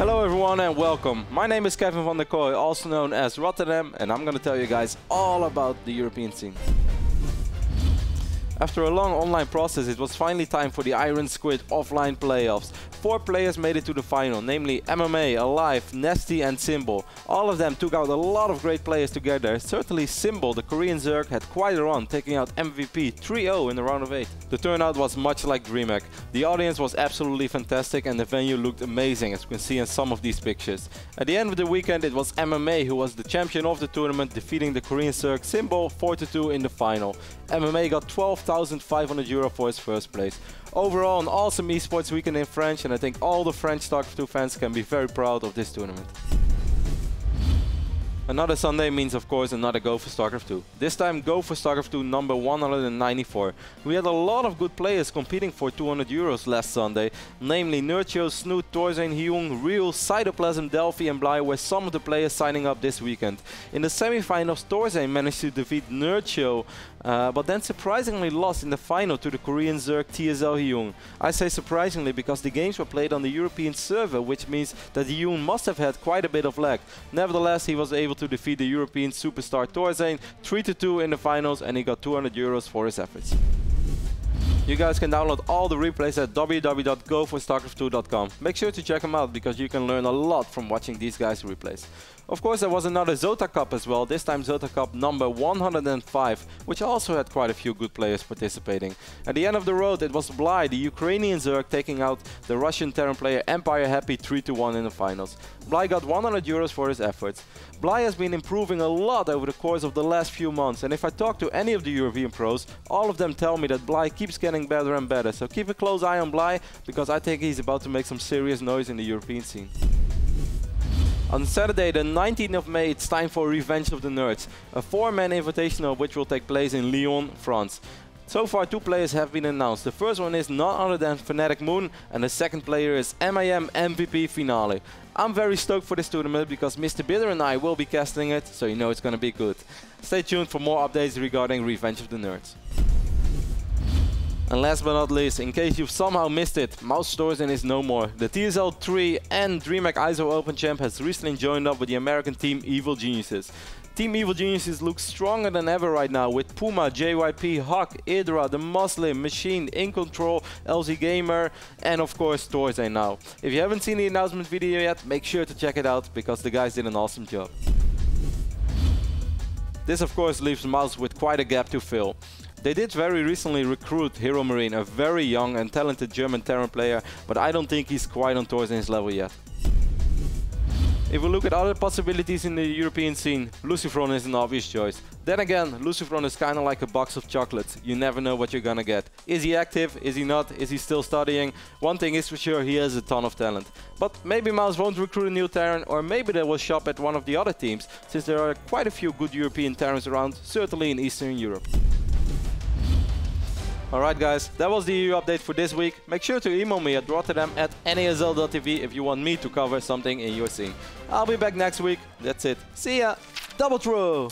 Hello everyone and welcome. My name is Kevin van der Kooi, also known as Rotterdam, and I'm gonna tell you guys all about the European scene. After a long online process, it was finally time for the Iron Squid offline playoffs. 4 players made it to the final, namely MMA, Alive, Nasty and Symbol. All of them took out a lot of great players together. Certainly Symbol, the Korean Zerg, had quite a run, taking out MVP 3-0 in the round of 8. The turnout was much like DreamHack. The audience was absolutely fantastic and the venue looked amazing, as you can see in some of these pictures. At the end of the weekend, it was MMA who was the champion of the tournament, defeating the Korean Zerg Symbol 4-2 in the final. MMA got 12,500 euro for his first place. Overall, an awesome esports weekend in French, and I think all the French StarCraft 2 fans can be very proud of this tournament. Another Sunday means, of course, another Go for StarCraft 2. This time, Go for StarCraft 2 number 194. We had a lot of good players competing for 200 euros last Sunday, namely Newerth, Snoot, Torzane, Hyung, Real, Cytoplasm, Delphi and Bly were some of the players signing up this weekend. In the semi-finals, Torzane managed to defeat Newerth, but then surprisingly lost in the final to the Korean Zerg TSL Hyung. I say surprisingly because the games were played on the European server, which means that Hyung must have had quite a bit of lag. Nevertheless, he was able to defeat the European superstar Torzane 3-2 in the finals, and he got 200 euros for his efforts. You guys can download all the replays at www.goforstarcraft2.com. Make sure to check them out because you can learn a lot from watching these guys' replays. Of course, there was another Celtic Up as well, this time Celtic Up number 105, which also had quite a few good players participating. At the end of the road, it was Bly, the Ukrainian Zerg, taking out the Russian Terran player Empire Happy 3-1 in the finals. Bly got 100 euros for his efforts. Bly has been improving a lot over the course of the last few months, and if I talk to any of the European pros, all of them tell me that Bly keeps getting better and better. So keep a close eye on Bly, because I think he's about to make some serious noise in the European scene. On Saturday, the 19th of May, it's time for Revenge of the Nerds, a 4-man invitational which will take place in Lyon, France. So far, 2 players have been announced. The first one is none other than Fnatic Moon, and the second player is MIM MVP Finale. I'm very stoked for this tournament because Mr. Bitter and I will be casting it, so you know it's gonna be good. Stay tuned for more updates regarding Revenge of the Nerds. And last but not least, in case you've somehow missed it, Mouse Torzane is no more. The TSL 3 and DreamHack ISO Open Champ has recently joined up with the American team Evil Geniuses. Team Evil Geniuses looks stronger than ever right now with Puma, JYP, Huck, Idra, The Muslim, Machine, In Control, LZ Gamer and of course Torzane now. If you haven't seen the announcement video yet, make sure to check it out because the guys did an awesome job. This of course leaves Mouse with quite a gap to fill. They did very recently recruit Heromarine, a very young and talented German Terran player, but I don't think he's quite on Torzane's level yet. If we look at other possibilities in the European scene, Lucifron is an obvious choice. Then again, Lucifron is kinda like a box of chocolates. You never know what you're gonna get. Is he active? Is he not? Is he still studying? One thing is for sure, he has a ton of talent. But maybe Mouse won't recruit a new Terran, or maybe they will shop at one of the other teams, since there are quite a few good European Terrans around, certainly in Eastern Europe. Alright guys, that was the EU update for this week. Make sure to email me at rotterdam@nasl.tv if you want me to cover something in your scene. I'll be back next week. That's it. See ya! Double throw!